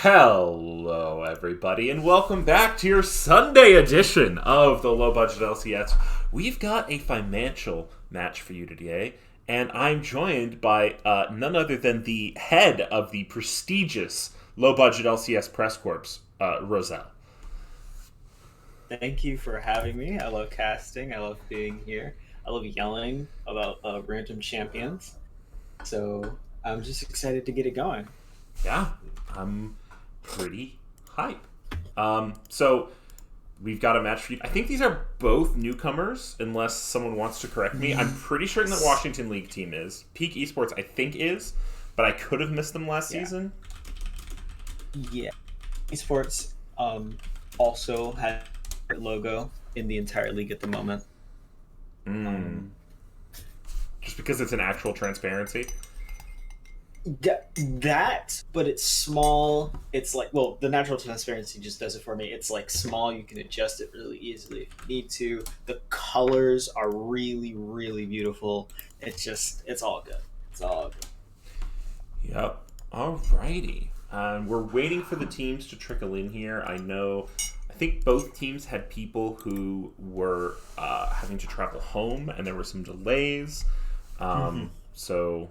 Hello, everybody, and welcome back to your Sunday edition of the Low Budget LCS. We've got a financial match for you today, and I'm joined by none other than the head of the prestigious Low Budget LCS Press Corps, Roselle. Thank you for having me. I love casting. I love being here. I love yelling about random champions. So I'm just excited to get it going. Yeah, I'm pretty hype. So we've got a match for you. I think these are both newcomers, unless someone wants to correct me. I'm pretty certain that Washington League team is. Peak Esports, I think, is, but I could have missed them last season. Yeah. Esports also has a logo in the entire league at the moment. Just because it's an actual transparency? That, but it's small. It's like, well, the natural transparency just does it for me. It's like small. You can adjust it really easily if you need to. The colors are really, really beautiful. It's all good. It's all good. Yep. Alrighty. We're waiting for the teams to trickle in here. I think both teams had people who were having to travel home, and there were some delays. So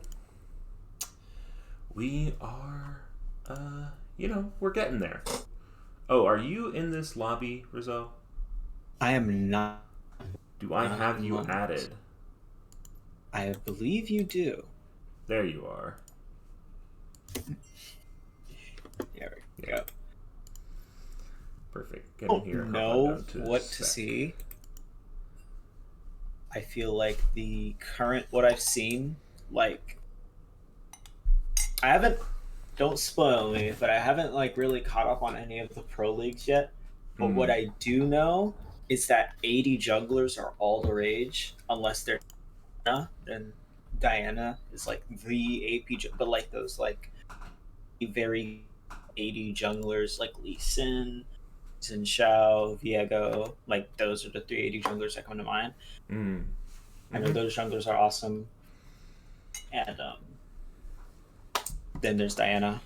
we are, we're getting there. Oh, are you in this lobby, Rizzo? I am not. Do I have you added? I believe you do. There you are. There we go. Perfect. Get in here. Know what to see. I feel like the current, what I've seen, like, don't spoil me, but I haven't like really caught up on any of the pro leagues yet. But what I do know is that 80 junglers are all the rage, unless they're Diana. Then Diana is like the AP, but like those like very 80 junglers like Lee Sin, Xin Shao, Viego, like those are the 380 junglers that come to mind. I know those junglers are awesome. And then there's Diana.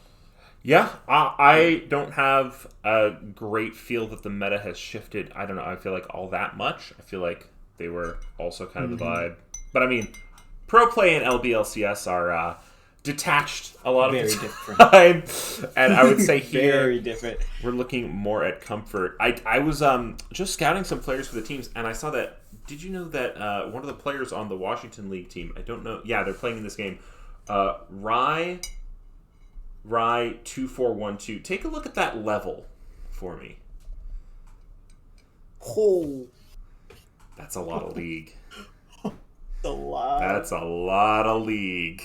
Yeah, I don't have a great feel that the meta has shifted. I don't know. I feel like all that much. I feel like they were also kind of the vibe. But I mean, pro play and LBLCS are detached a lot of the time. And I would say here, very different. We're looking more at comfort. I was just scouting some players for the teams, and I saw that. Did you know that one of the players on the Washington League team, I don't know. Yeah, they're playing in this game. Rye 2412. Take a look at that level for me. Oh, that's a lot of league. A lot. That's a lot of league.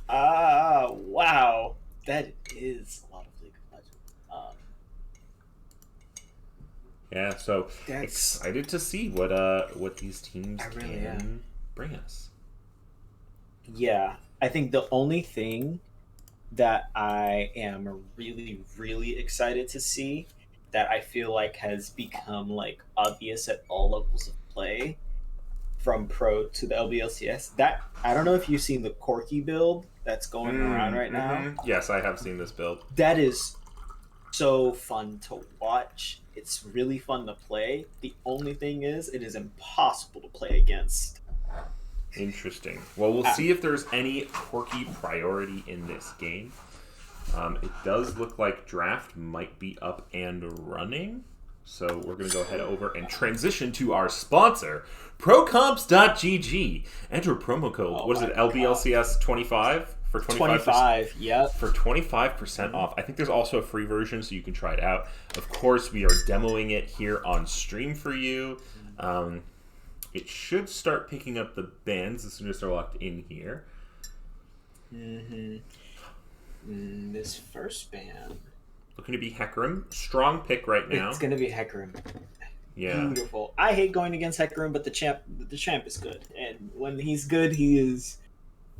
Wow. That is a lot of League of Legends. Yeah, so excited to see what these teams can bring us. Yeah, I think the only thing that I am really, really excited to see that I feel like has become like obvious at all levels of play, from pro to the LBLCS, that I don't know if you've seen the Corky build that's going around right now. Yes, I have seen this build. That is so fun to watch. It's really fun to play. The only thing is, it is impossible to play against. Interesting. Well, we'll see if there's any quirky priority in this game. It does look like draft might be up and running. So we're going to go ahead over and transition to our sponsor, ProComps.gg. Enter promo code, what is it, LBLCS 25 for 25, yep. For 25% off. I think there's also a free version, so you can try it out. Of course, we are demoing it here on stream for you. It should start picking up the bands as soon as they're locked in here. This first band. Looking to be Hecarim. Strong pick right now. It's going to be Hecarim. Yeah. Beautiful. I hate going against Hecarim, but the champ is good. And when he's good, he is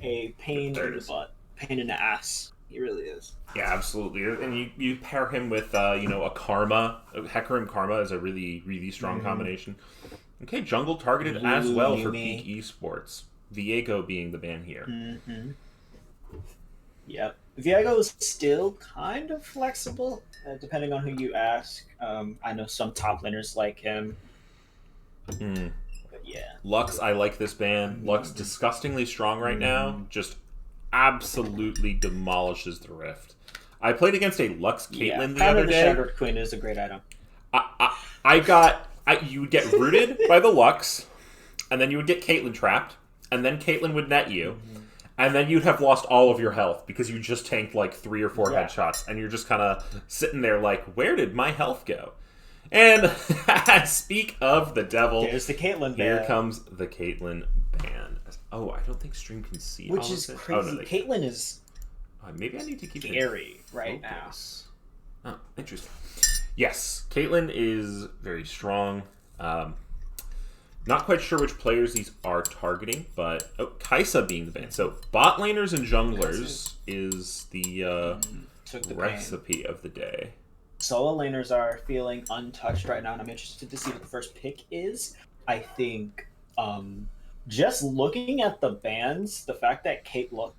a pain in the butt. Pain in the ass. He really is. Yeah, absolutely. And you pair him with, a Karma. Hecarim Karma is a really, really strong combination. Okay, jungle targeted as well for Peak Esports. Viego being the ban here. Yep. Viego's still kind of flexible, depending on who you ask. I know some top laners like him, Hmm. but yeah. Lux, I like this ban. Lux, disgustingly strong right now. Just absolutely demolishes the Rift. I played against a Lux Yeah, Caitlyn the Crown other of the day. Shattered Queen is a great item. You would get rooted by the Lux, and then you would get Caitlyn trapped, and then Caitlyn would net you, and then you'd have lost all of your health because you just tanked like 3 or 4 headshots, and you're just kind of sitting there like, where did my health go? And speak of the devil, There's the Caitlyn ban. Here comes the Caitlyn ban. Oh, I don't think stream can see Which all is of it. crazy. Oh, no, Caitlyn is maybe I need to keep scary right focus. Oh, interesting. Yes, Caitlyn is very strong. Not quite sure which players these are targeting, but Kaisa being the ban. So bot laners and junglers is the recipe of the day. Solo laners are feeling untouched right now, and I'm interested to see what the first pick is. I think just looking at the bans, the fact that Kate Lux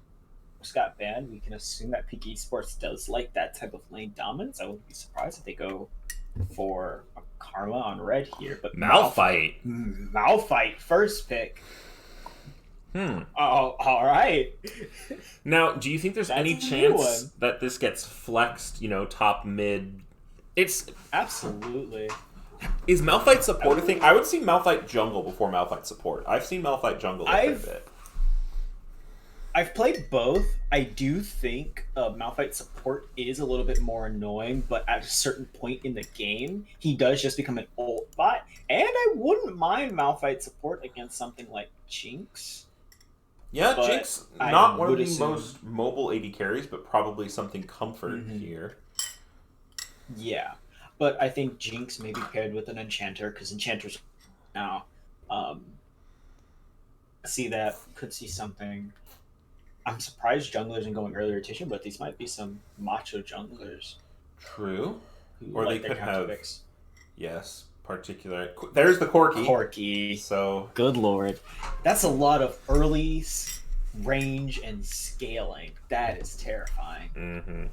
got banned, we can assume that Peak Esports does like that type of lane dominance. I wouldn't be surprised if they go for a Karma on red here. But Malphite first pick. Oh, all right. Now, do you think there's any chance that this gets flexed, top, mid? It's absolutely. Is Malphite support a thing? I would see Malphite jungle before Malphite support. I've seen Malphite jungle a bit. I've played both. I do think Malphite support is a little bit more annoying, but at a certain point in the game, he does just become an ult bot. And I wouldn't mind Malphite support against something like Jinx. Yeah, Jinx, not one of the most mobile AD carries, but probably something comfort here. Yeah, but I think Jinx may be paired with an Enchanter, because Enchanters now could see something. I'm surprised junglers isn't going early rotation, but these might be some macho junglers. True. Or they could have picks. Yes, particular. There's the Corki. So good lord, that's a lot of early range and scaling. That is terrifying.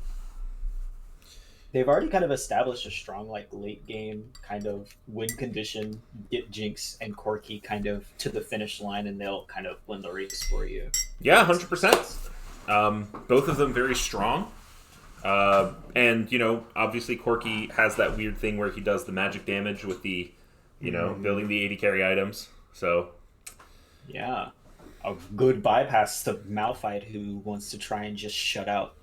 They've already kind of established a strong late game kind of win condition. Get Jinx and Corki kind of to the finish line, and they'll kind of win the race for you. Yeah, 100%. Both of them very strong. And, obviously Corki has that weird thing where he does the magic damage with the, building the 80 carry items. So, yeah. A good bypass to Malphite, who wants to try and just shut out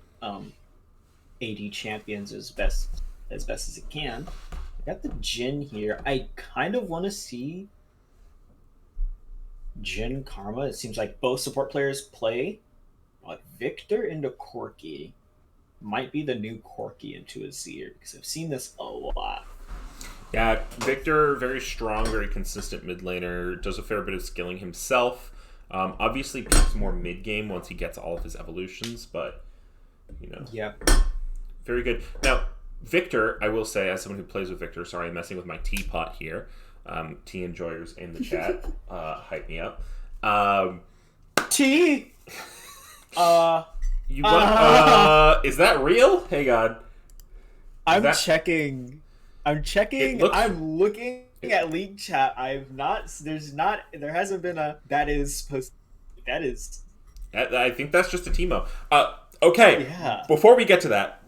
80 champions as best as it can. I got the Jhin here. I kind of want to see Jhin Karma. It seems like both support players play. But Victor into Corki might be the new Corki into Azir, because I've seen this a lot. Yeah, Victor, very strong, very consistent mid laner, does a fair bit of skilling himself. Obviously peaks more mid game once he gets all of his evolutions, but Yeah. Very good. Now, Victor, I will say, as someone who plays with Victor, sorry, I'm messing with my teapot here. Tea enjoyers in the chat, hype me up. Tea. Is that real? Hey God. I'm checking. I'm looking at league chat. There hasn't been a that is supposed. That is. I think that's just a Teemo. Okay. Yeah. Before we get to that,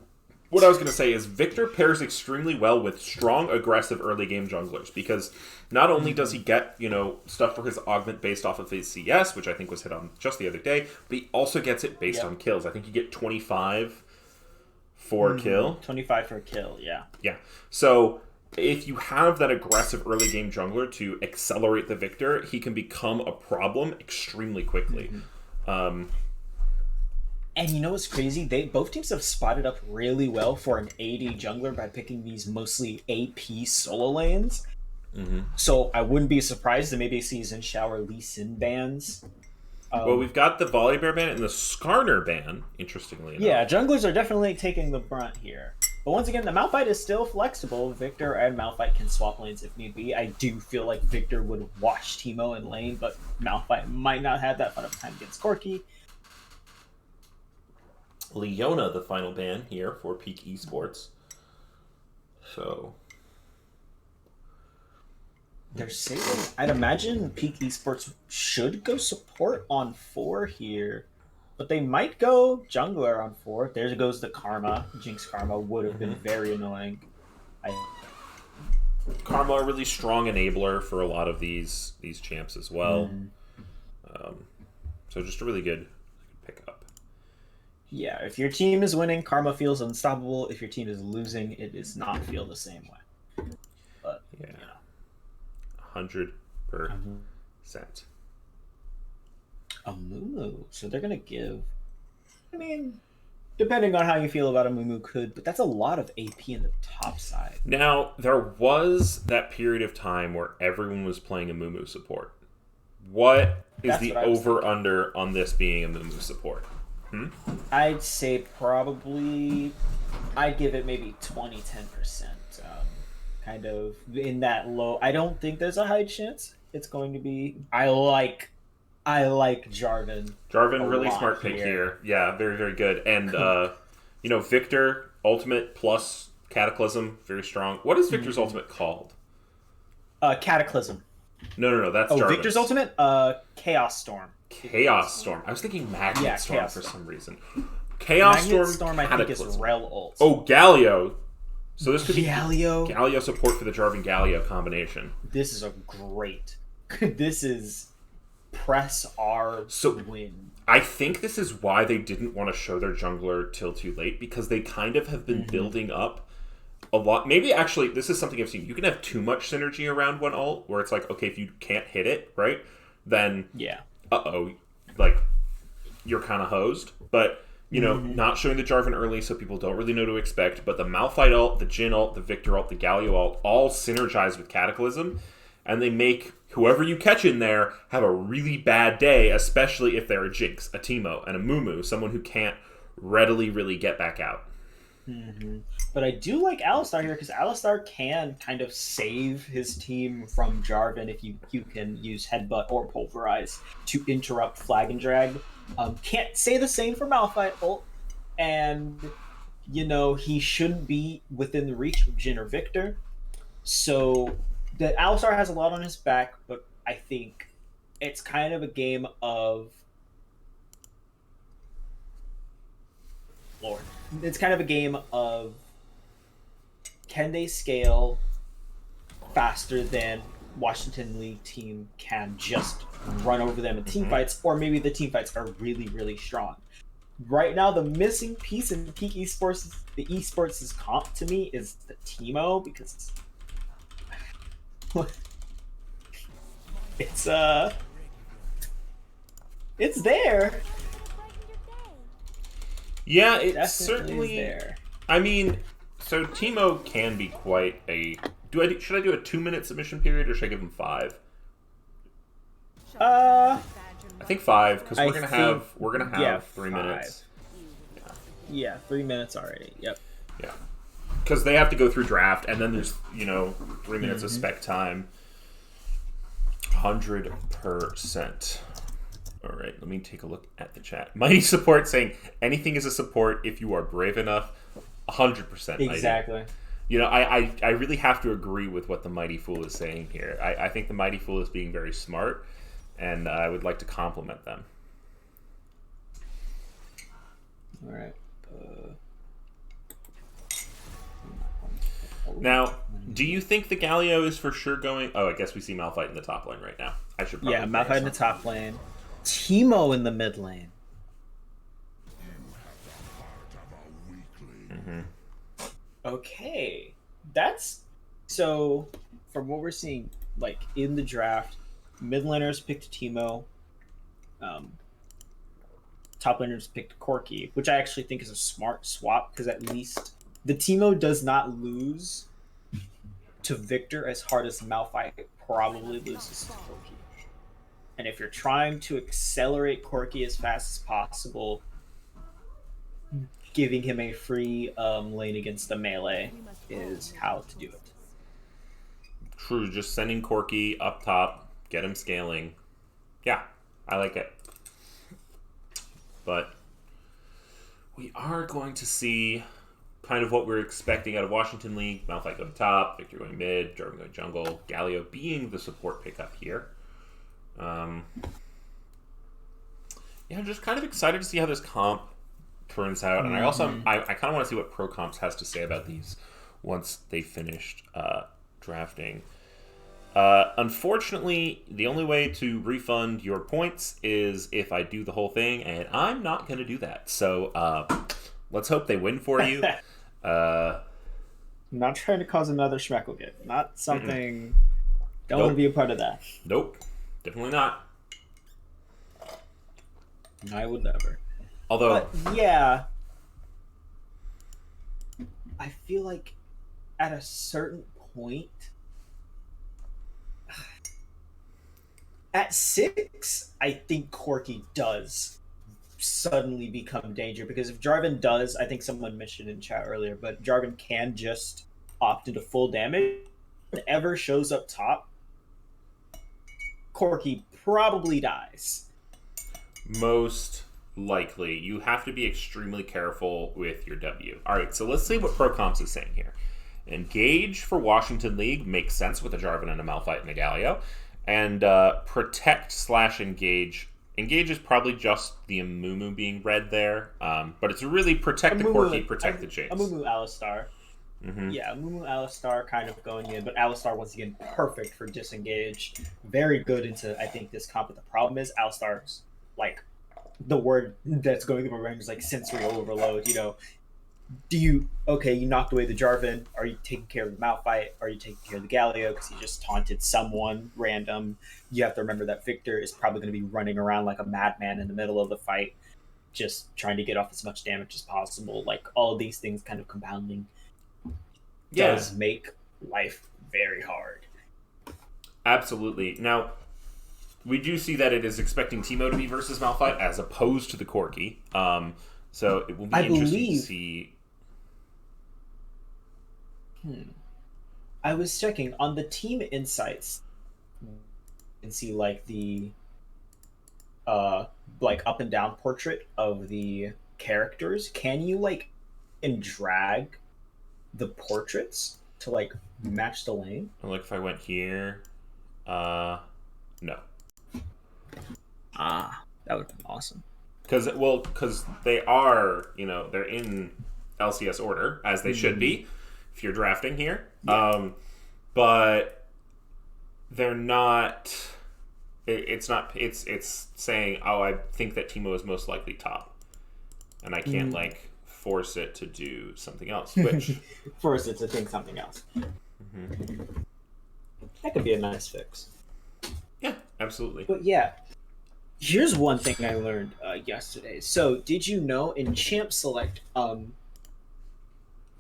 what I was going to say is Victor pairs extremely well with strong, aggressive early game junglers, because not only does he get, stuff for his augment based off of his CS, which I think was hit on just the other day, but he also gets it based on kills. I think you get 25 for kill. 25 for a kill, yeah. Yeah. So if you have that aggressive early game jungler to accelerate the Victor, he can become a problem extremely quickly. And you know what's crazy? Both teams have spotted up really well for an AD jungler by picking these mostly AP solo lanes. So I wouldn't be surprised to maybe see Xin Shower Lee Sin bans. Well, we've got the Volibear ban and the Skarner ban, interestingly enough. Yeah, junglers are definitely taking the brunt here. But once again, the Malphite is still flexible. Victor and Malphite can swap lanes if need be. I do feel like Victor would watch Teemo in lane, but Malphite might not have that fun of time against Corki. Leona, the final ban here for Peak Esports. So they're saving. I'd imagine Peak Esports should go support on 4 here, but they might go jungler on 4. There goes the Karma. Jinx Karma would have been very annoying. Karma, a really strong enabler for a lot of these champs as well. So just a really good pickup. Yeah, if your team is winning, Karma feels unstoppable. If your team is losing, it does not feel the same way. But yeah, you know. 100%. A Mumu. So they're gonna give. I mean, depending on how you feel about a Mumu, but that's a lot of AP in the top side. Now there was that period of time where everyone was playing a Mumu support. What is the over/under on this being a Mumu support? I'd say probably. I'd give it maybe 20-10%. Kind of in that low. I don't think there's a high chance it's going to be. I like Jarvan. Jarvan, really smart pick here. Yeah, very, very good. And, Victor, ultimate plus Cataclysm, very strong. What is Victor's ultimate called? Cataclysm. No, that's Jarvan's. Victor's ultimate? Chaos Storm. Chaos Storm. I was thinking Magnet Storm Chaos for Storm. some reason. Chaos Storm, I think, is Rel ult. Oh, Galio. So this could Galio. be Galio support for the Jarvan Galio combination. This is a great. This is press R win. I think this is why they didn't want to show their jungler till too late, because they kind of have been building up a lot. Maybe actually, this is something I've seen. You can have too much synergy around one ult, where it's like, okay, if you can't hit it, right, then like you're kind of hosed. But not showing the Jarvan early, so people don't really know what to expect. But the Malphite ult, the Jhin ult, the Victor ult, the Galio ult, all synergize with Cataclysm, and they make whoever you catch in there have a really bad day, especially if they're a Jinx, a Teemo, and a Mumu, someone who can't readily really get back out. But I do like Alistar here, because Alistar can kind of save his team from Jarvan if you can use Headbutt or Pulverize to interrupt Flag and Drag. Can't say the same for Malphite ult, and he shouldn't be within the reach of Jhin or Victor. So the Alistar has a lot on his back, but I think it's kind of a game of It's kind of a game of can they scale faster than Washington League team can just run over them in team fights, or maybe the team fights are really, really strong. Right now, the missing piece in Peak Esports, the Esports' comp to me is the Teemo, because it's there. Yeah, it certainly is there. I mean, so Teemo can be quite a. Should I do a 2-minute submission period, or should I give him 5? I think 5, because we're gonna have 3 minutes. Yeah, 3 minutes already. Yep. Yeah, because they have to go through draft, and then there's 3 minutes of spec time. 100%. All right, let me take a look at the chat. Mighty Support saying anything is a support if you are brave enough. 100%. Exactly. I really have to agree with what the Mighty Fool is saying here. I think the Mighty Fool is being very smart, and I would like to compliment them. All right. Now, do you think the Galio is for sure going? Oh, I guess we see Malphite in the top lane right now. I should probably Malphite in the top lane. Teemo in the mid lane. Okay, that's so. From what we're seeing, like in the draft, mid laners picked Teemo. Top laners picked Corki, which I actually think is a smart swap, because at least the Teemo does not lose to Victor as hard as Malphite probably loses to Corki. And if you're trying to accelerate Corki as fast as possible, giving him a free lane against the melee is how to do it. True, just sending Corki up top, get him scaling. Yeah, I like it. But we are going to see kind of what we're expecting out of Washington League. Malphite going top, Victor going mid, Jarvan going jungle, Galio being the support pickup here. Yeah, I'm just kind of excited to see how this comp turns out. And I also, I kind of want to see what Pro Comps has to say about these once they finished drafting. Unfortunately, the only way to refund your points is if I do the whole thing, and I'm not going to do that. So let's hope they win for you. I'm not trying to cause another Schmeckle get. Not something. Don't want to be a part of that. Nope, definitely not. I would never. Although, but yeah, I feel like at a certain point, at 6, I think Corki does suddenly become danger, because if Jarvan does, I think someone mentioned in chat earlier, but Jarvan can just opt into full damage. Whenever shows up top, Corki probably dies. Most likely. You have to be extremely careful with your W. Alright, so let's see what Pro Comps is saying here. Engage for Washington League makes sense with a Jarvan and a Malphite and a Galio. And protect/engage. Engage is probably just the Amumu being read there. But it's really protect the Corki, protect the James. Amumu Alistar. Mm-hmm. Yeah, Amumu Alistar kind of going in, but Alistar once again perfect for disengage. Very good into, I think, this comp. But the problem is Alistar's like the word that's going through my brain is like sensory overload. You know, you knocked away the Jarvan. Are you taking care of the Malphite? Are you taking care of the Galio because he just taunted someone random? You have to remember that Victor is probably going to be running around like a madman in the middle of the fight, just trying to get off as much damage as possible. Like all of these things kind of compounding does make life very hard. Absolutely. Now, we do see that it is expecting Teemo to be versus Malphite as opposed to the Corki. So it will be interesting to see. I was checking on the team insights and see like the like up and down portrait of the characters. Can you like drag the portraits to like match the lane? Like if I went here, no. That would be awesome. Because they are, they're in LCS order as they should be if you're drafting here. Yeah. But they're not. It's not. It's saying, I think that Teemo is most likely top, and I can't force it to do something else. Which force it to think something else. Mm-hmm. That could be a nice fix. Yeah, absolutely. But yeah. Here's one thing I learned yesterday. So, did you know in Champ Select,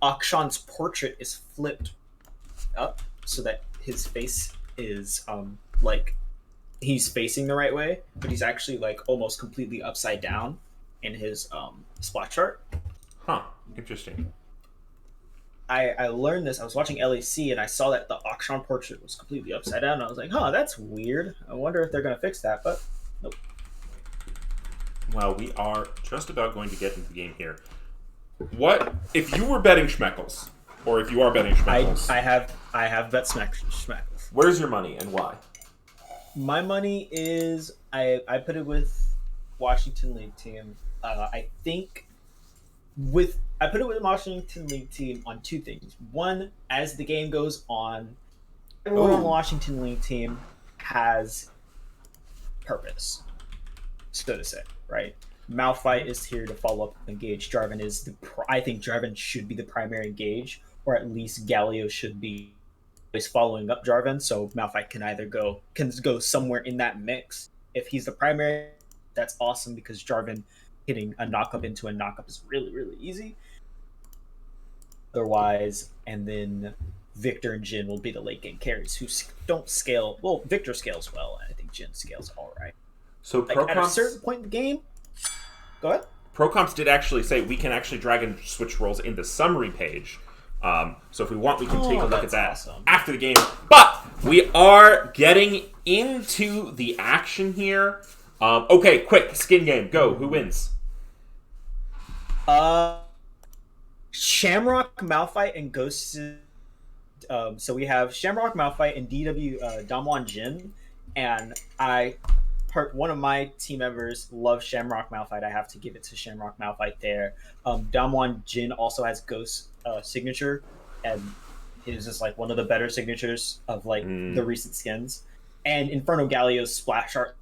Akshan's portrait is flipped up so that his face is like he's facing the right way, but he's actually like almost completely upside down in his spot chart? Huh. Interesting. I learned this. I was watching LEC and I saw that the Akshan portrait was completely upside down. And I was like, that's weird. I wonder if they're going to fix that, but nope. Well, we are just about going to get into the game here. What if you were betting Schmeckles, or if you are betting Schmeckles? I have bet Schmeckles. Where's your money and why? My money is I put it with Washington League team. I think I put it with Washington League team on two things. One, as the game goes on, everyone on the Washington League team has purpose, so to say. Right, Malphite is here to follow up engage. Jarvan is I think Jarvan should be the primary engage, or at least Galio should be following up Jarvan. So Malphite can either go somewhere in that mix. If he's the primary, that's awesome because Jarvan hitting a knockup into a knockup is really, really easy. Otherwise, and then Victor and Jhin will be the late game carries who don't scale. Well, Victor scales well, and I think Jhin scales all right. So at a certain point in the game, go ahead. Pro Comps did actually say we can actually drag and switch roles in the summary page. So if we want, we can take a look at that after the game. But we are getting into the action here. Okay, quick, skin game. Go. Who wins? Uh, Shamrock, Malphite, and Ghost. So we have Shamrock, Malphite, and DW Damwon Jin, and I heard one of my team members loves Shamrock Malphite. I have to give it to Shamrock Malphite there. Damwon Jin also has Ghost signature, and his is like one of the better signatures of like the recent skins. And Inferno Galio's splash art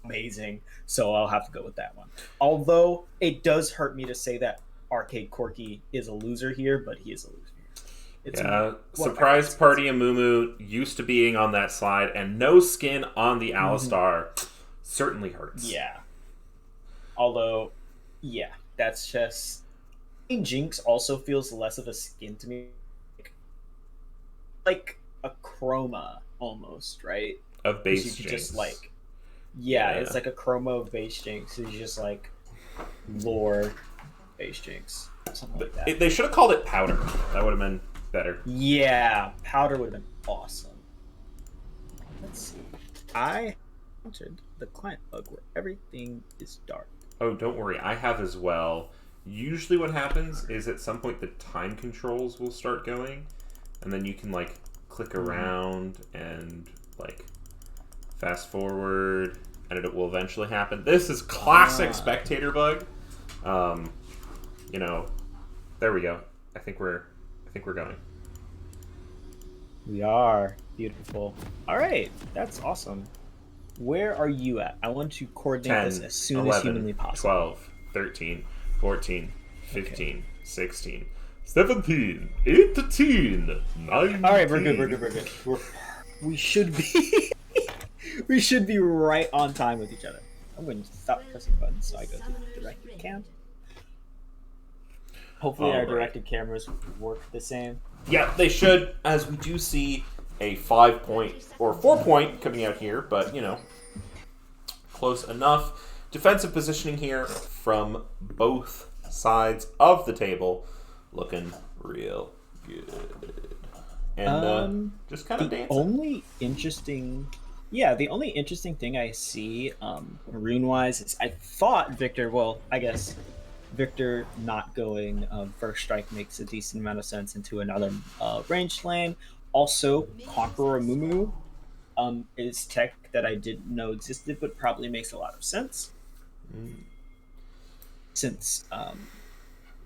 amazing, so I'll have to go with that one. Although it does hurt me to say that Arcade Corky is a loser here, but he is a loser. It's Surprise Party Amumu used to being on that slide, and no skin on the Alistar certainly hurts. Yeah. Although, yeah, that's just... Jinx also feels less of a skin to me. Like a chroma, almost, right? Of base Jinx. Just like... Yeah, it's like a chroma of base Jinx. It's just like lore base Jinx. Something like that. They should have called it Powder. That would have been better. Yeah, Powder would have been awesome. Let's see. I entered the client bug where everything is dark. Oh, don't worry. I have as well. Usually what happens is at some point the time controls will start going, and then you can like click around and like fast forward, and it will eventually happen. This is classic spectator bug. You know, there we go. I think we're going. We are. Beautiful. All right. That's awesome. Where are you at? I want to coordinate 10, this as soon 11, as humanly possible. 12, 13, 14, 15, 16, 17, 18, 19. All right, we're good. We should be we should be right on time with each other. I'm going to stop pressing buttons so I go to the directed cam. Hopefully our directed cameras work the same. Yeah, they should, as we do see a 5-point or 4-point coming out here, but, you know, close enough. Defensive positioning here from both sides of the table, looking real good. And just kind of dancing. The only interesting thing I see rune-wise is I thought Victor, well, I guess Victor not going first strike makes a decent amount of sense into another ranged lane. Also, Conqueror Mumu is tech that I didn't know existed, but probably makes a lot of sense. Since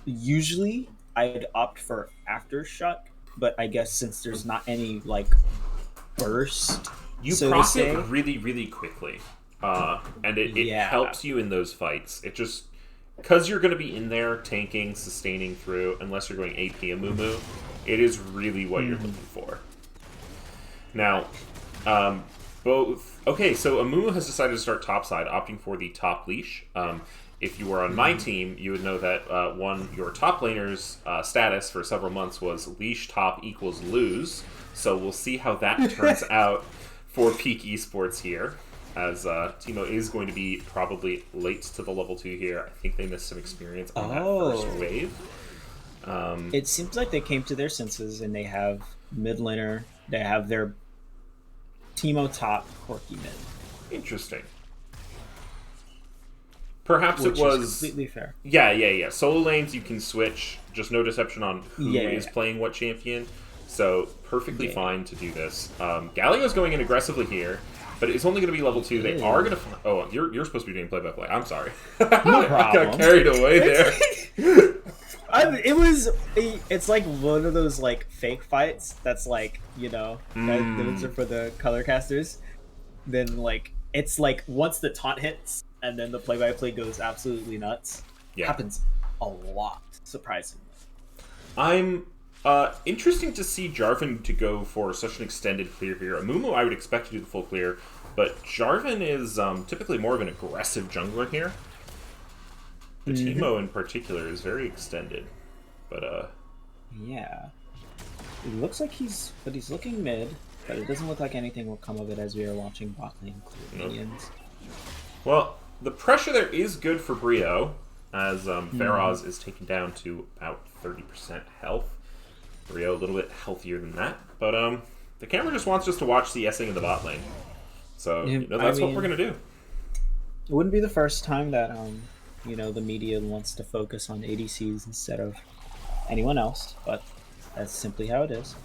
usually I'd opt for Aftershock, but I guess since there's not any like burst, you proc it really, really quickly, and it helps you in those fights. It just because you're going to be in there tanking, sustaining through, unless you're going AP Amumu, it is really what you're looking for. Now, both... Okay, so Amumu has decided to start topside, opting for the top leash. If you were on my team, you would know that, your top laner's status for several months was leash top equals lose. So we'll see how that turns out for peak esports here, as Teemo is going to be probably late to the level 2 here. I think they missed some experience on that first wave. It seems like they came to their senses and they have mid laner. They have their Teemo top, Corky mid. Interesting. Perhaps Which it was is completely fair. Yeah. Solo lanes you can switch. Just no deception on who is playing what champion. So perfectly fine to do this. Galio's going in aggressively here, but it's only going to be level 2. They are going to... Oh, you're supposed to be doing play-by-play. I'm sorry. No problem. I got carried away there. It's like one of those like fake fights that's like, you know, those are for the color casters. Then like it's like once the taunt hits and then the play-by-play goes absolutely nuts. Happens a lot, surprisingly. I'm interesting to see Jarvan to go for such an extended clear here. Amumu I would expect to do the full clear, but Jarvan is typically more of an aggressive jungler here. The Teemo in particular is very extended, but yeah, it looks like he's looking mid, but it doesn't look like anything will come of it as we are watching bot lane clear minions. Well, the pressure there is good for Brio, as Faraz is taken down to about 30% health. Brio a little bit healthier than that, but the camera just wants us to watch CSing in the bot lane, so that's what we're gonna do. It wouldn't be the first time that the media wants to focus on ADCs instead of anyone else, but that's simply how it is.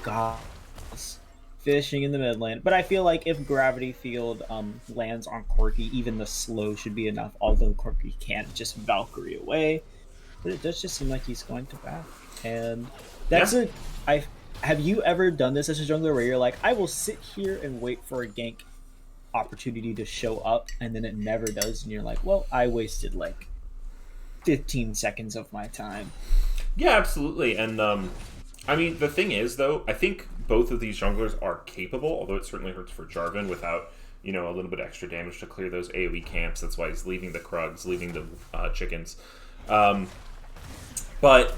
God, fishing in the mid lane. But I feel like if Gravity Field lands on Corki, even the slow should be enough, although Corki can't just Valkyrie away. But it does just seem like he's going to back. And that's Yeah. a I have you ever done this as a jungler where you're like, I will sit here and wait for a gank opportunity to show up and then it never does and you're like, well, I wasted like 15 seconds of my time. Yeah, absolutely. And I mean, the thing is, though, I think both of these junglers are capable. Although it certainly hurts for Jarvan without a little bit extra damage to clear those AOE camps. That's why he's leaving the Krugs, leaving the chickens. But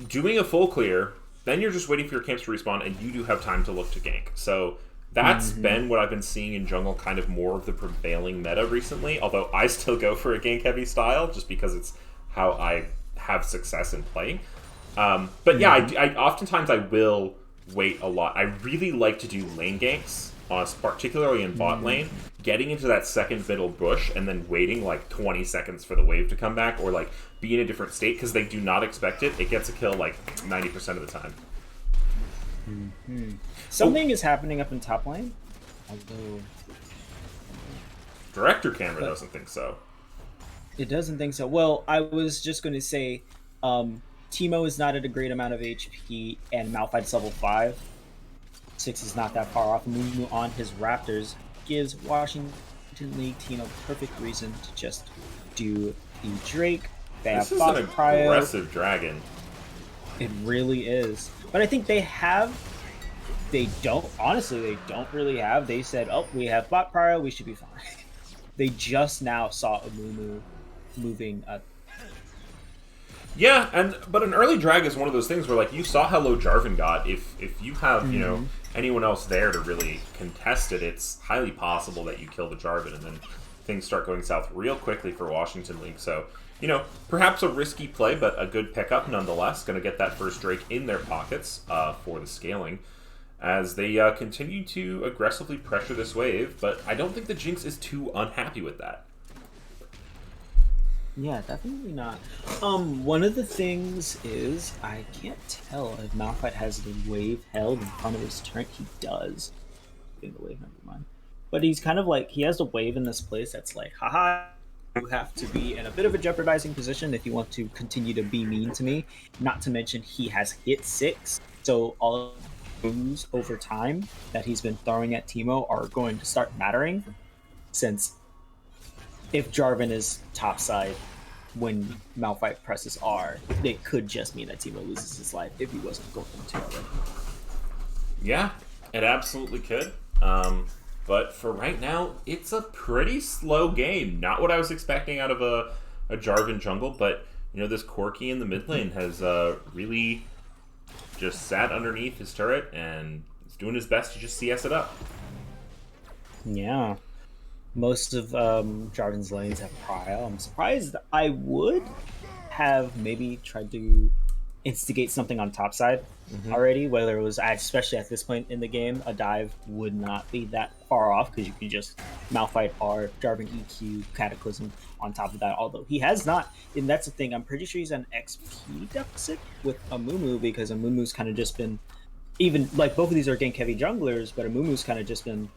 doing a full clear, then you're just waiting for your camps to respawn, and you do have time to look to gank. So that's been what I've been seeing in jungle, kind of more of the prevailing meta recently. Although I still go for a gank heavy style, just because it's how I have success in playing. But yeah, I oftentimes I will wait a lot. I really like to do lane ganks, particularly in bot lane, getting into that second middle bush and then waiting like 20 seconds for the wave to come back, or like be in a different state because they do not expect it. It gets a kill like 90% of the time. Something is happening up in top lane. Although Director camera doesn't think so. it doesn't think so. Well, I was just going to say, Teemo is not at a great amount of HP, and Malphite's level 5. 6 is not that far off. Mumu on his Raptors gives Washington League team a perfect reason to just do the Drake. They This have is Bot an Prio. aggressive dragon. It really is. But I think they don't really have. They said, oh, we have Bot Prio, we should be fine. They just now saw a Mumu moving up. Yeah, but an early drag is one of those things where, like, you saw how low Jarvan got. If you have anyone else there to really contest it, it's highly possible that you kill the Jarvan, and then things start going south real quickly for Washington League. So, perhaps a risky play, but a good pickup nonetheless. Going to get that first Drake in their pockets for the scaling as they continue to aggressively pressure this wave. But I don't think the Jinx is too unhappy with that. Yeah, definitely not. One of the things is I can't tell if Malphite has the wave held in front of his turret. He does. In the wave, never mind. But he's kind of like he has a wave in this place that's like, haha, you have to be in a bit of a jeopardizing position if you want to continue to be mean to me. Not to mention he has hit 6, so all moves over time that he's been throwing at Teemo are going to start mattering, since if Jarvan is topside when Malphite presses R, it could just mean that Teemo loses his life if he wasn't going to already. Yeah, it absolutely could. But for right now, it's a pretty slow game. Not what I was expecting out of a Jarvan jungle, but this Corki in the mid lane has really just sat underneath his turret and is doing his best to just CS it up. Yeah. Most of Jarvan's lanes have prio. I'm surprised. I would have maybe tried to instigate something on top side already, whether it was, especially at this point in the game, a dive would not be that far off because you can just Malphite R, Jarvan EQ, Cataclysm on top of that. Although he has not, and that's the thing, I'm pretty sure he's an XP deficit with Amumu because Amumu's kind of just been, even like both of these are gank heavy junglers, but Amumu's kind of just been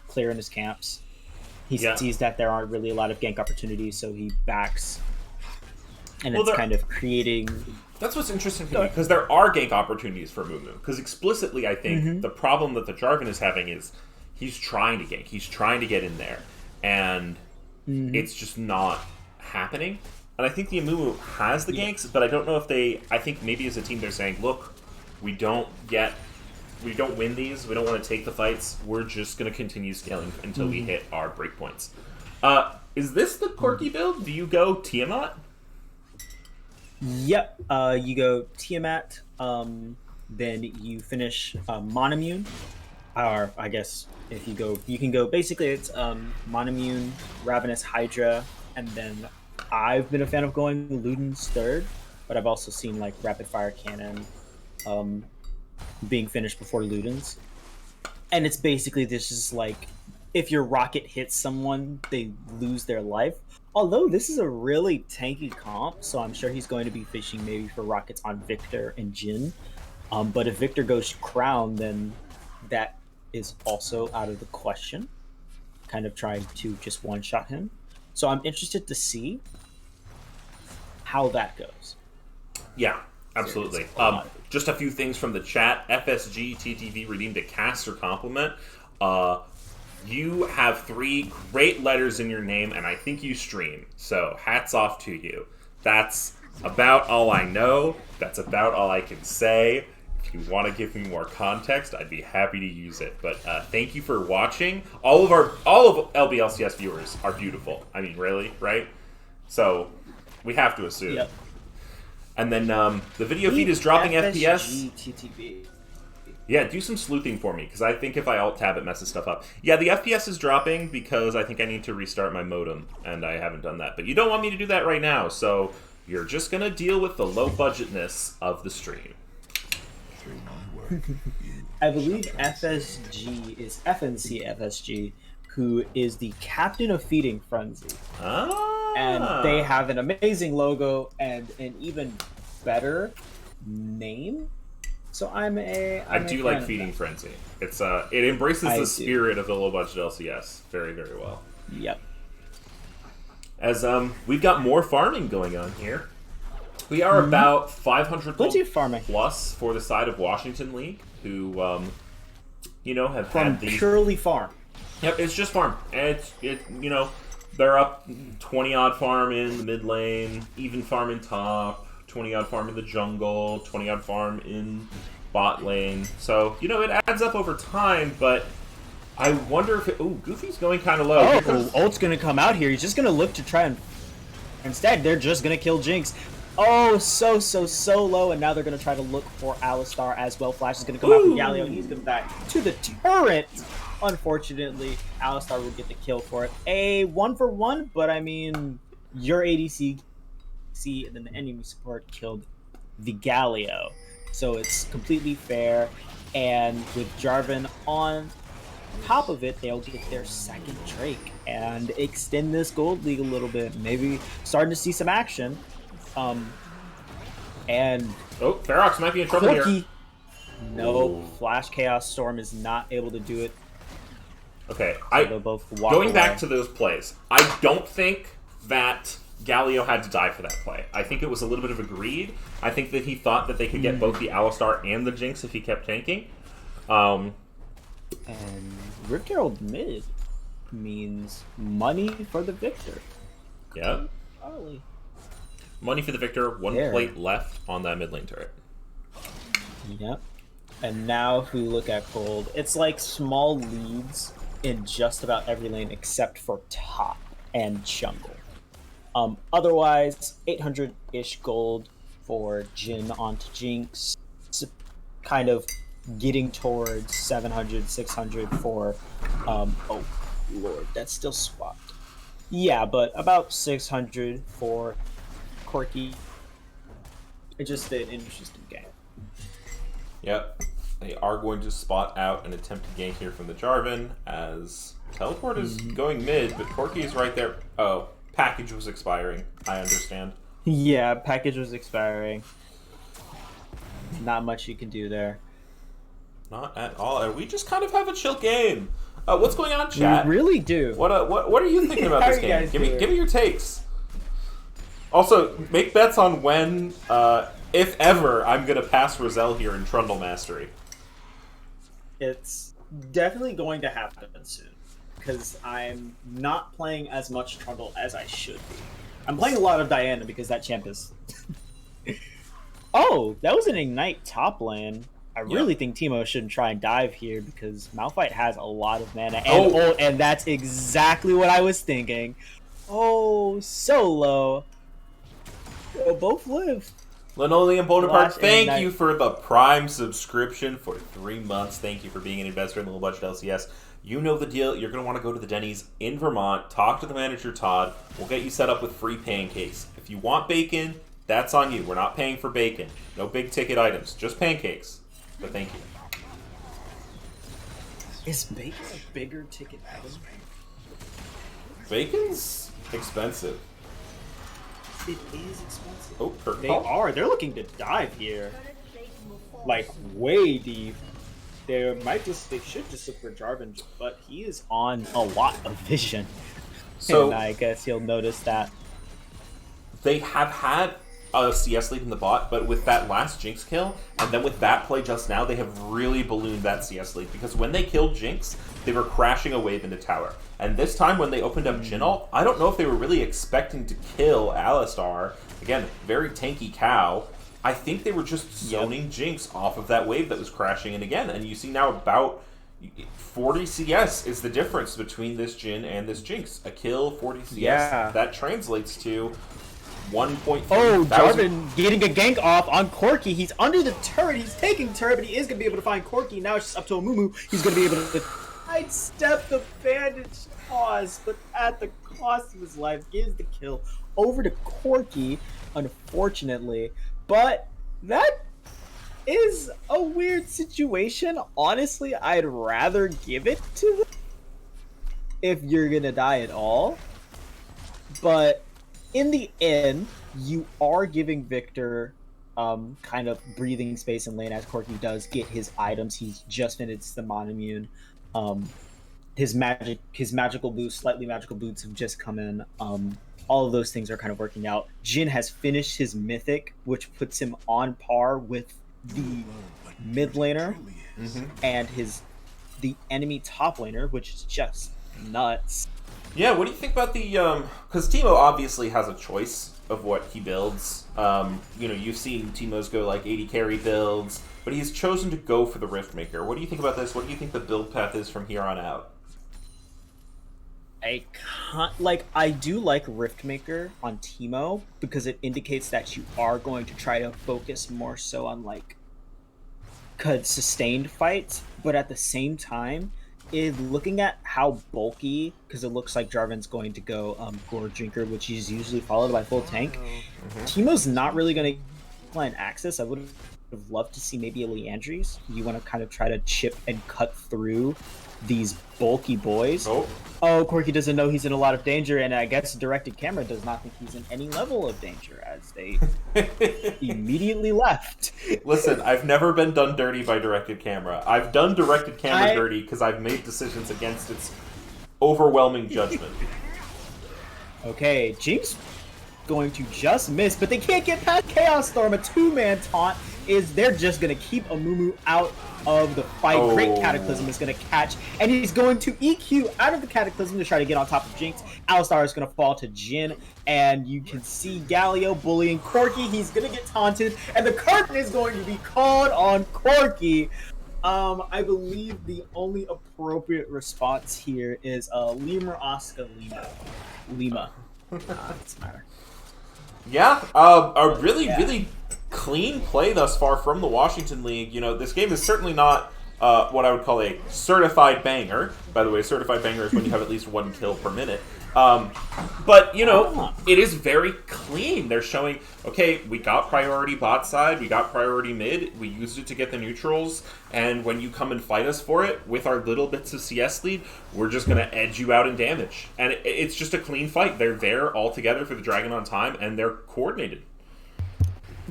clearing his camps. He sees that there aren't really a lot of gank opportunities, so he backs, and it's kind of creating. That's what's interesting to me, because there are gank opportunities for Mumu. Because explicitly, I think the problem that the Jarvan is having is he's trying to gank, he's trying to get in there, and it's just not happening. And I think the Amumu has the ganks, but I don't know if they. I think maybe as a team they're saying, look, we don't win these. We don't want to take the fights. We're just going to continue scaling until we hit our breakpoints. Is this the Corki build? Do you go Tiamat? Yep. You go Tiamat. Then you finish Monomune. Or I guess if you go, you can go. Basically, it's Monomune, Ravenous Hydra, and then I've been a fan of going Luden's third, but I've also seen like Rapid Fire Cannon. Being finished before Luden's, and it's basically this is like if your rocket hits someone, they lose their life. Although this is a really tanky comp, so I'm sure he's going to be fishing maybe for rockets on Victor and Jin. But if Victor goes Crown, then that is also out of the question. Kind of trying to just one-shot him. So I'm interested to see how that goes. Yeah, absolutely. Just a few things from the chat. FSG TTV redeemed a caster compliment. You have 3 great letters in your name, and I think you stream. So hats off to you. That's about all I know. That's about all I can say. If you want to give me more context, I'd be happy to use it. But thank you for watching. All of LBLCS viewers are beautiful. I mean, really, right? So we have to assume. Yep. And then the video feed is dropping FPS. TTV. Yeah, do some sleuthing for me, because I think if I alt-tab, it messes stuff up. Yeah, the FPS is dropping because I think I need to restart my modem, and I haven't done that. But you don't want me to do that right now, so you're just going to deal with the low-budgetness of the stream. I believe FSG is FNC FSG, who is the captain of Feeding Frenzy. And they have an amazing logo and an even better name. So I do like Feeding Frenzy. It's it embraces the spirit of the low budget LCS very, very well. Yep. As we've got more farming going on here. We are about 500 gold plus for the side of Washington League, who have had these purely farm. Yep, it's just farm. And they're up 20 odd farm in the mid lane, even farm in top, 20 odd farm in the jungle, 20 odd farm in bot lane. So, it adds up over time, but I wonder if Goofy's going kind of low. Ult's going to come out here. He's just going to look to try and... Instead, they're just going to kill Jinx. Oh, so low, and now they're going to try to look for Alistar as well. Flash is going to come out from Galio. He's going to back to the turret. Unfortunately, Alistar will get the kill for it. A 1-for-1, but I mean, your ADC, and then the enemy support killed the Galio. So it's completely fair, and with Jarvan on top of it, they'll get their second Drake and extend this gold league a little bit. Maybe starting to see some action. And Ferox might be in trouble here. No, Flash Chaos Storm is not able to do it. Okay, going back to those plays, I don't think that Galio had to die for that play. I think it was a little bit of a greed. I think that he thought that they could get both the Alistar and the Jinx if he kept tanking. And Rift Herald mid means money for the victor. Yeah. Money for the victor, one plate left on that mid lane turret. Yep. And now if we look at gold, it's like small leads in just about every lane except for top and jungle. Otherwise, 800-ish gold for Jin onto Jinx. Kind of getting towards 700, 600 for... oh, Lord, that's still spot. Yeah, but about 600 for Corki. It's just an interesting game. Yep. They are going to spot out an attempt to gank here from the Jarvan as Teleport is going mid, but Corki is right there. Oh, package was expiring. I understand. Yeah, package was expiring. Not much you can do there. Not at all. We just kind of have a chill game. What's going on, chat? We really do. What are you thinking about this game? Give me your takes. Also, make bets on when, if ever, I'm going to pass Roselle here in Trundle Mastery. It's definitely going to happen soon, because I'm not playing as much Trundle as I should be. I'm playing a lot of Diana because that champ is... Oh, that was an Ignite top lane. I really think Teemo shouldn't try and dive here because Malphite has a lot of mana. And, and that's exactly what I was thinking. Oh, so low. They'll both live. Linoleum Bonaparte, thank you for the Prime subscription for 3 months. Thank you for being an investor in the Low Budget LCS. You know the deal. You're going to want to go to the Denny's in Vermont, talk to the manager, Todd. We'll get you set up with free pancakes. If you want bacon, that's on you. We're not paying for bacon. No big ticket items, just pancakes. But thank you. Is bacon a bigger ticket item? Bacon's expensive. It is expensive. Oh, Kurt They call. are. They're looking to dive here. Like, way deep. They should just look for Jarvan, but he is on a lot of vision. So and I guess you'll notice that. they have had a CS lead in the bot, but with that last Jinx kill, and then with that play just now, they have really ballooned that CS lead, because when they killed Jinx, they were crashing a wave into tower. And this time when they opened up Jhin ult, I don't know if they were really expecting to kill Alistar. Again, very tanky cow. I think they were just zoning Jinx off of that wave that was crashing in again. And you see now about 40 CS is the difference between this Jhin and this Jinx. A kill, 40 CS. Yeah. That translates to 1.3 Oh, thousand. Jarvan getting a gank off on Corki. He's under the turret. He's taking turret, but he is going to be able to find Corki. Now it's just up to Amumu. He's going to be able to sidestep the bandage toss, but at the cost of his life, gives the kill over to Corki, unfortunately. But that is a weird situation. Honestly, I'd rather give it to them if you're going to die at all. But in the end, you are giving Victor kind of breathing space in lane as Corki does get his items. He's just finished the Monomune. His magical boots, slightly magical boots have just come in. All of those things are kind of working out. Jhin has finished his mythic, which puts him on par with the mid laner and the enemy top laner, which is just nuts. Yeah, what do you think about the because Teemo obviously has a choice of what he builds. You've seen Teemo's go like 80 carry builds, but he's chosen to go for the Riftmaker. What do you think about this? What do you think the build path is from here on out? I do like Riftmaker on Teemo because it indicates that you are going to try to focus more so on sustained fights, but at the same time, looking at how bulky, because it looks like Jarvan's going to go Gore Drinker, which is usually followed by full tank. Teemo's not really going to line access. I would have loved to see maybe a Leandries. You want to kind of try to chip and cut through these bulky boys. Oh, Corki doesn't know he's in a lot of danger, and I guess directed camera does not think he's in any level of danger, as they immediately left. Listen, I've never been done dirty by directed camera. I've done directed camera dirty because I've made decisions against its overwhelming judgment. Okay, Jinx going to just miss, but they can't get past Chaos Storm. A two-man taunt they're just going to keep Amumu out of the fight. Great Cataclysm is going to catch, and he's going to EQ out of the Cataclysm to try to get on top of Jinx. Alistar is going to fall to Jhin, and you can see Galio bullying Corki. He's going to get taunted, and the curtain is going to be called on Corki. I believe the only appropriate response here is Lemur Oscar Lima. Doesn't matter. Yeah, a really clean play thus far from the Washington League. This game is certainly not what I would call a certified banger. By the way, certified banger is when you have at least one kill per minute. But, it is very clean. They're showing, okay, we got priority bot side, we got priority mid, we used it to get the neutrals, and when you come and fight us for it, with our little bits of CS lead, we're just going to edge you out in damage. And it's just a clean fight. They're there all together for the Dragon on time, and they're coordinated.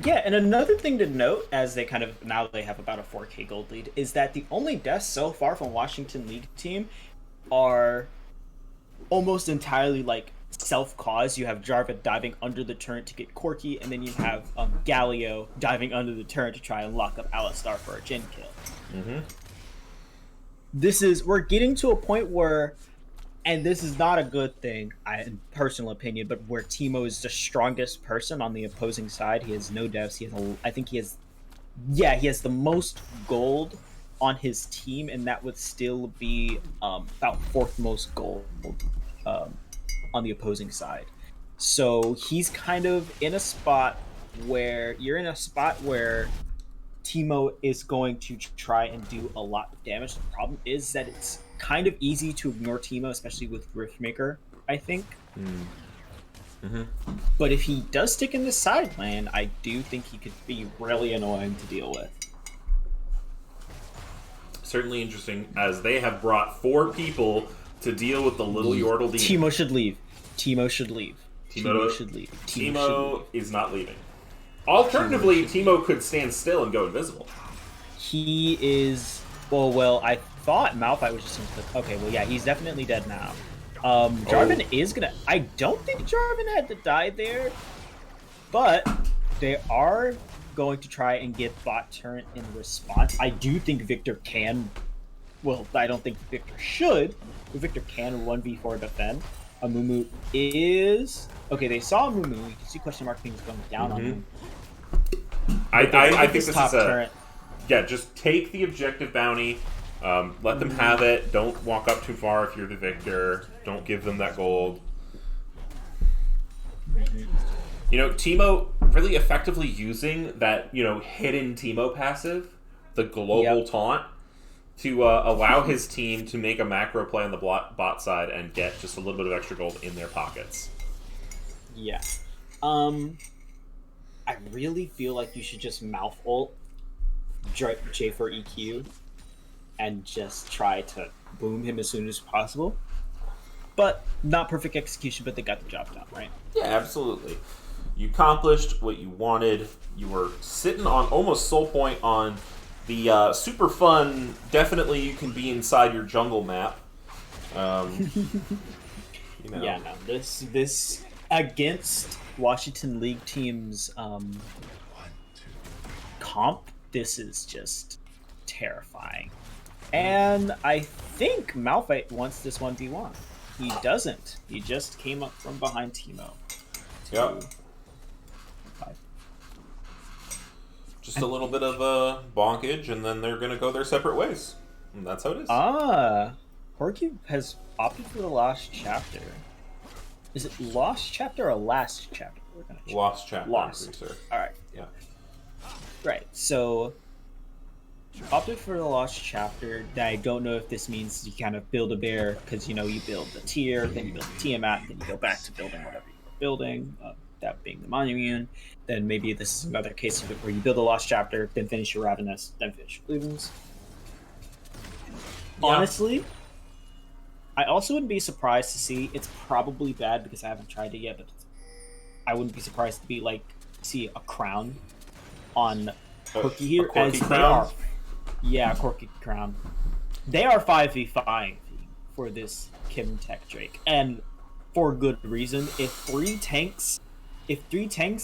Yeah, and another thing to note, as they now they have about a 4K gold lead, is that the only deaths so far from Washington League team are almost entirely self-caused. You have Jarvan diving under the turret to get Corki, and then you have Galio diving under the turret to try and lock up Alistar for a Jhin kill. We're getting to a point where, and this is not a good thing, in personal opinion, but where Teemo is the strongest person on the opposing side. He has no deaths. He has the most gold on his team, and that would still be about fourth most gold on the opposing side. So he's kind of in a spot where Teemo is going to try and do a lot of damage. The problem is that it's kind of easy to ignore Teemo, especially with Riftmaker, I think. But if he does stick in the side lane, I do think he could be really annoying to deal with. certainly interesting, as they have brought 4 people to deal with the little Yordle demon. Teemo should leave. Teemo should leave. Teemo should leave. Teemo is not leaving. Alternatively, Teemo could stand still and go invisible. He is... Well, I thought Malphite was just... Okay, well, yeah, he's definitely dead now. Jarvan is gonna... I don't think Jarvan had to die there, but they are going to try and get bot turret in response. I do think Victor can... Well, I don't think Victor should, but Victor can 1v4 defend. Amumu is... Okay, they saw Amumu. You can see question mark things going down on him. I think this is a... Turret. Yeah, just take the objective bounty. Let them have it. Don't walk up too far if you're the victor. Don't give them that gold. You know, Teemo really effectively using that, hidden Teemo passive, the global taunt, to allow his team to make a macro play on the bot side and get just a little bit of extra gold in their pockets. Yeah. I really feel like you should just mouth ult J for EQ and just try to boom him as soon as possible. But not perfect execution, but they got the job done, right? Yeah, absolutely. You accomplished what you wanted. You were sitting on almost soul point on the super fun, definitely you can be inside your jungle map. Yeah, no, this against Washington League team's comp, this is just terrifying. And I think Malphite wants this 1v1. He doesn't. He just came up from behind Teemo. Yep. Just a little bit of a bonkage, and then they're going to go their separate ways. And that's how it is. Corky has opted for the lost chapter. Is it lost chapter or last chapter? We're gonna check. Lost chapter. Lost. Sir. All right. Yeah. Right. So opted for the lost chapter. I don't know if this means you kind of build a bear because you build the tier, then you build the Tiamat, then you go back to building whatever you were building. That being the monument. Then maybe this is another case of it where you build a lost chapter, then finish your Ravenous, then finish your Lutens. Yeah. Honestly, I also wouldn't be surprised to see, it's probably bad because I haven't tried it yet, but I wouldn't be surprised to see a crown on Corky here. Corky crown? Corky crown. They are 5v5 for this Kim Tech Drake, and for good reason. If three tanks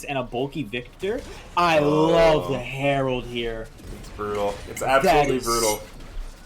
and a bulky Victor, I love the Herald here. It's brutal. It's absolutely brutal.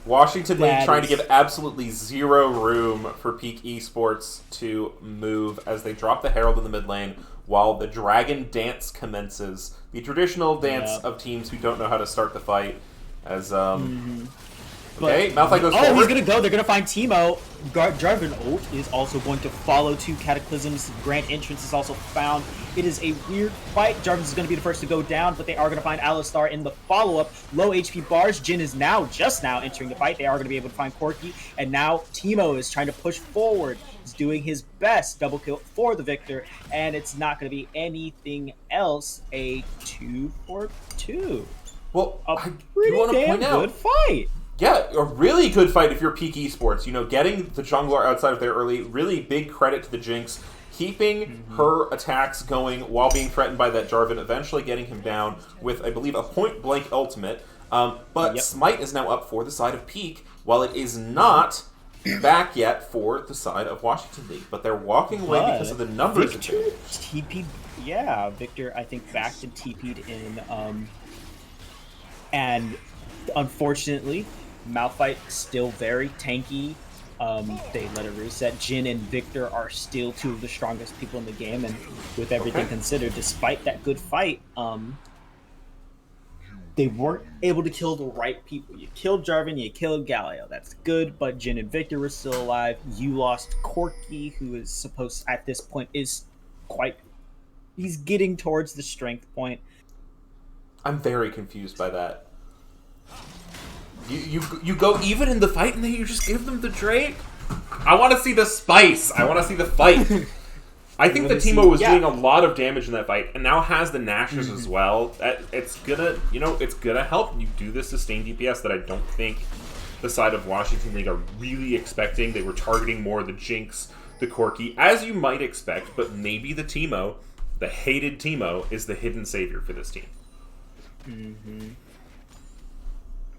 Washington League trying to give absolutely zero room for Peak Esports to move as they drop the Herald in the mid lane while the Dragon Dance commences. The traditional dance of teams who don't know how to start the fight. As okay, Malphite goes forward. He's gonna go. They're gonna find Teemo. Jarvan ult is also going to follow 2 Cataclysms. Grand Entrance is also found. It is a weird fight. Jarvan is going to be the first to go down, but they are going to find Alistar in the follow-up. Low HP bars. Jhin is just now entering the fight. They are going to be able to find Corky, and now Teemo is trying to push forward. He's doing his best. Double kill for the victor, and it's not going to be anything else. A 2-for-2. Well, a pretty damn good fight. Yeah, a really good fight if you're Peak Esports. Getting the jungler outside of there early, really big credit to the Jinx. Keeping her attacks going while being threatened by that Jarvan, eventually getting him down with, I believe, a point-blank ultimate. But Smite is now up for the side of Peak, while it is not back yet for the side of Washington League. But they're walking away because of the numbers. Victor TP'd, Victor, I think, backed and TP'd in. And unfortunately, Malphite still very tanky. They let it reset. Jhin and Victor are still 2 of the strongest people in the game, and with everything considered, despite that good fight, they weren't able to kill the right people. You killed Jarvan, you killed Galio. That's good, but Jhin and Victor were still alive. You lost Corky, who is supposed, at this point, he's getting towards the strength point. I'm very confused by that. You go even in the fight and then you just give them the Drake? I want to see the spice. I want to see the fight. I think the Teemo was doing a lot of damage in that fight and now has the Nashers as well. It's gonna, it's gonna help you do the sustained DPS that I don't think the side of Washington League are really expecting. They were targeting more the Jinx, the Corki, as you might expect, but maybe the Teemo, the hated Teemo, is the hidden savior for this team. Mm-hmm.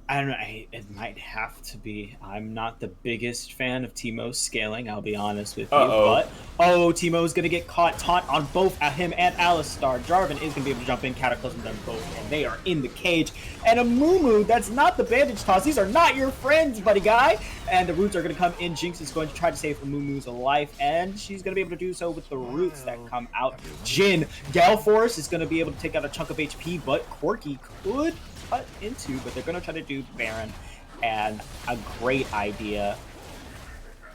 I don't know. It might have to be. I'm not the biggest fan of Teemo's scaling, I'll be honest with you. But, Teemo's going to get caught taunt on both him and Alistar. Jarvan is going to be able to jump in, Cataclysm them both, and they are in the cage. And a Mumu, that's not the bandage toss. These are not your friends, buddy guy. And the roots are going to come in. Jinx is going to try to save Mumu's life, and she's going to be able to do so with the roots that come out. Jhin, Gale Force is going to be able to take out a chunk of HP, but Corki could cut into, but they're going to try to do Baron, and a great idea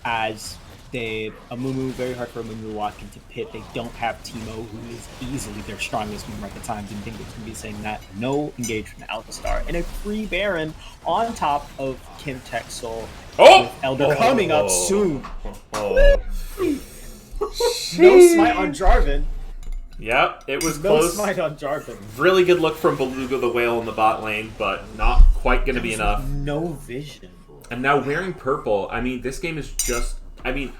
as Amumu, very hard for Amumu to walk into pit. They don't have Teemo, who is easily their strongest member at the time. Didn't think it was going to be saying that. No engagement Alistar, and a free Baron on top of Kim Texel with Elder coming up soon. No smite on Jarvan. Yep, it was no close. Smite on Jarvan. Really good look from Beluga the Whale in the bot lane, but not quite going to be enough. No vision. And now wearing purple, I mean, this game is just... I mean,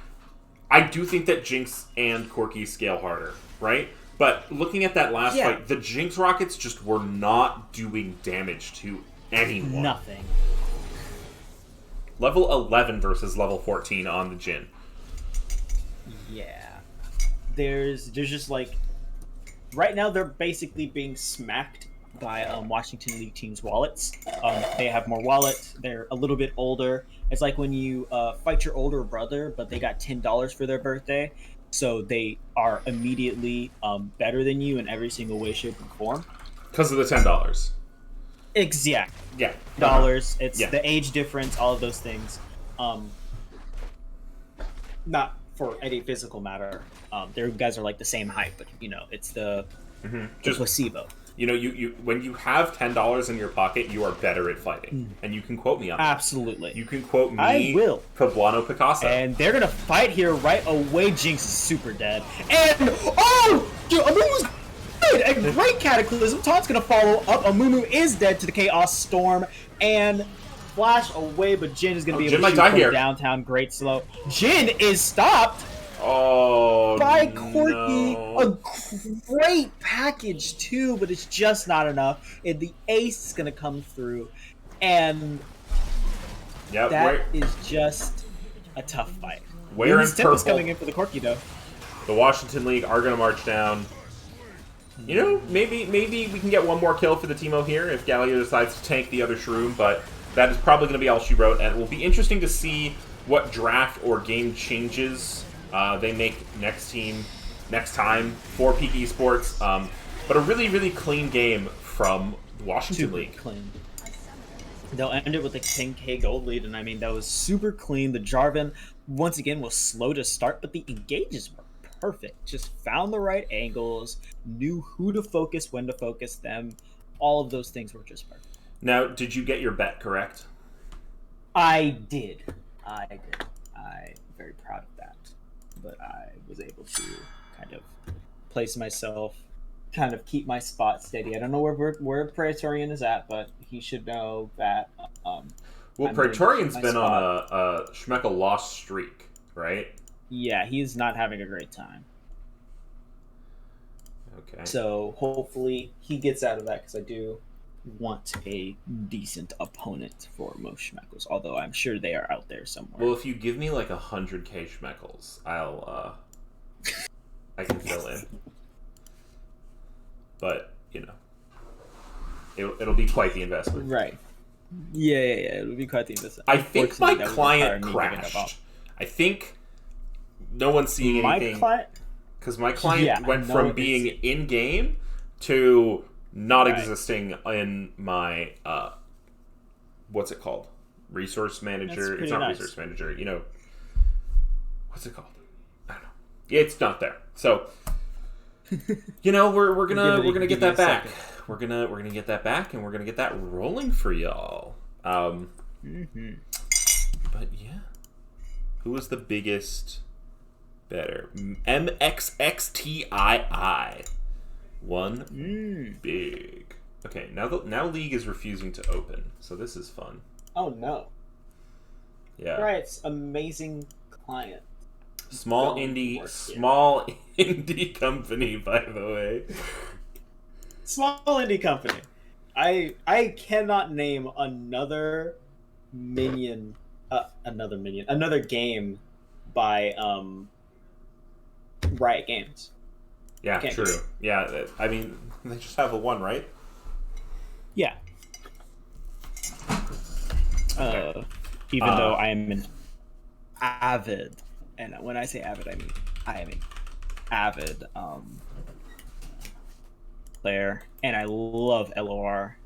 I do think that Jinx and Corki scale harder, right? But looking at that last fight, the Jinx rockets just were not doing damage to anyone. Nothing. Level 11 versus level 14 on the Jhin. Yeah. There's just like... Right now, they're basically being smacked by Washington League teams' wallets. They have more wallets. They're a little bit older. It's like when you fight your older brother, but they got $10 for their birthday. So they are immediately better than you in every single way, shape, and form. Because of the $10. Exactly. Yeah. Dollars. It's the age difference, all of those things. Not for any physical matter. Their guys are like the same height, but it's the placebo. You when you have $10 in your pocket, you are better at fighting, and you can quote me on that. Absolutely. You can quote me. I will. Poblano Picasso. And they're gonna fight here right away. Jinx is super dead, and Amumu's good. A great Cataclysm. Taunt's gonna follow up. Amumu is dead to the Chaos Storm, and flash away, but Jhin is gonna be able to shoot from downtown. Great slow. Jhin is stopped. By Corki, a great package too, but it's just not enough. And the ace is gonna come through, and that is just a tough fight. Where in purple is coming in for the Corki though. The Washington League are gonna march down. Maybe we can get one more kill for the Teemo here if Gallia decides to tank the other Shroom, but that is probably gonna be all she wrote, and it will be interesting to see what draft or game changes they make next time for Peak Esports. But a really, really clean game from Washington League. Clean. They'll end it with a 10k gold lead, and I mean, that was super clean. The Jarvan, once again, was slow to start, but the engages were perfect. Just found the right angles, knew who to focus, when to focus them. All of those things were just perfect. Now, did you get your bet correct? I did. I'm very proud of that. But I was able to kind of place myself, kind of keep my spot steady. I don't know where Praetorian is at, but he should know that. Well, Praetorian's been on a Schmeckel loss streak, right? Yeah, he's not having a great time. Okay. So hopefully he gets out of that, because I do want a decent opponent for most Schmeckles, although I'm sure they are out there somewhere. Well, if you give me like 100k Schmeckles, I can fill in. But, it'll be quite the investment. Right. Yeah, it'll be quite the investment. I think my client crashed. I think no one's seeing anything. Because my client went from being in-game to not existing in my what's it called? Resource manager. It's not resource manager. What's it called? I don't know. It's not there. So we're gonna get that back. We're gonna get that back, and we're gonna get that rolling for y'all. But yeah, who was the biggest better? MXXTII. One big. Okay, now League is refusing to open, so this is fun. Oh no. Yeah. Riot's amazing client. Small Going to indie, work here. small indie company, by the way. Small indie company. I cannot name another game by Riot Games. Yeah, Can't do true. it. Yeah, I mean, they just have the one, right? Yeah. Okay. Uh, Even though I am an avid, and when I say avid, I mean I am an avid player, and I love LOR,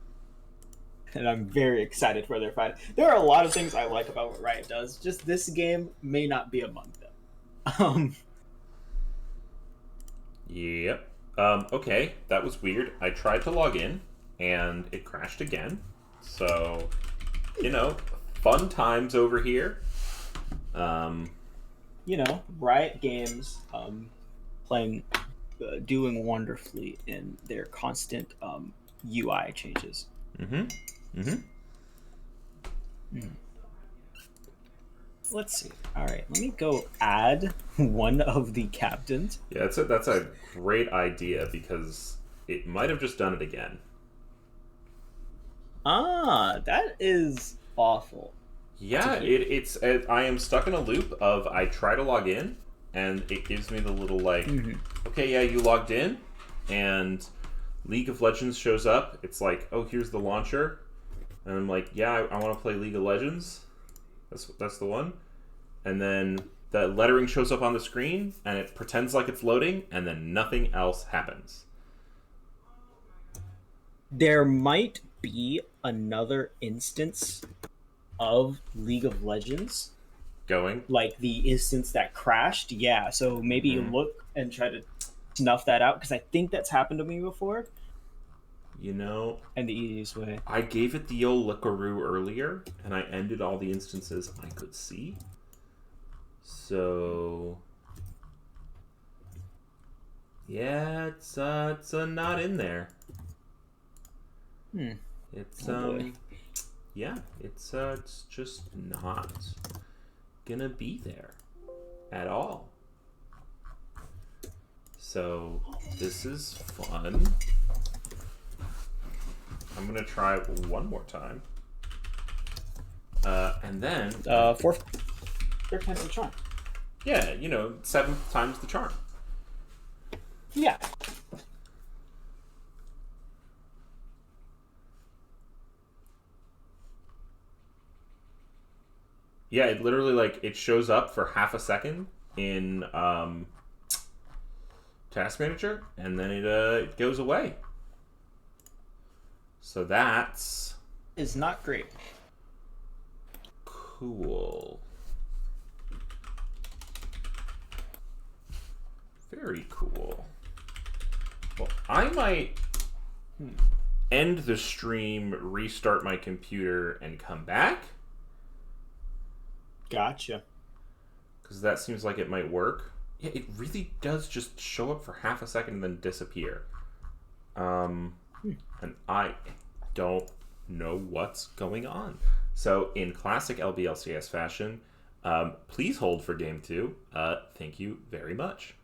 and I'm very excited for their fight. There are a lot of things I like about what Riot does. Just this game may not be among them. Yep. Okay, that was weird. I tried to log in, and it crashed again. So, you know, fun times over here. Um, Riot Games playing, doing wonderfully in their constant UI changes. mm-hmm. Mm-hmm. Hmm. Let's see. All right, let me go add one of the captains. Yeah, that's a great idea because it might have just done it again. That is awful to Yeah, hear. I am stuck in a loop of I try to log in, and it gives me the little like, Mm-hmm. okay, yeah, you logged in, and League of Legends shows up. It's like, oh, here's the launcher, and I'm like, yeah, I want to play League of Legends. That's the one, and then the lettering shows up on the screen, and it pretends like it's loading, and then nothing else happens. There might be another instance of League of Legends, Going. like the instance that crashed. Yeah, so maybe Mm-hmm. look and try to snuff that out because I think that's happened to me before. You know, And the easiest way. I gave it the old lookaroo earlier, and I ended all the instances I could see. So, yeah, it's not in there. Hmm. It's Oh boy. yeah, it's just not gonna be there at all. So this is fun. I'm gonna try one more time, and then Third time's the charm. yeah, you know, 7th time's the charm. Yeah. Yeah, it literally like it shows up for half a second in Task Manager, and then it goes away. So that's Is not great. cool. Very cool. Well, I might end the stream, restart my computer, and come back. Gotcha. Because that seems like it might work. Yeah, it really does just show up for half a second and then disappear. And I don't know what's going on. So, in classic LBLCS fashion, please hold for game 2. Thank you very much.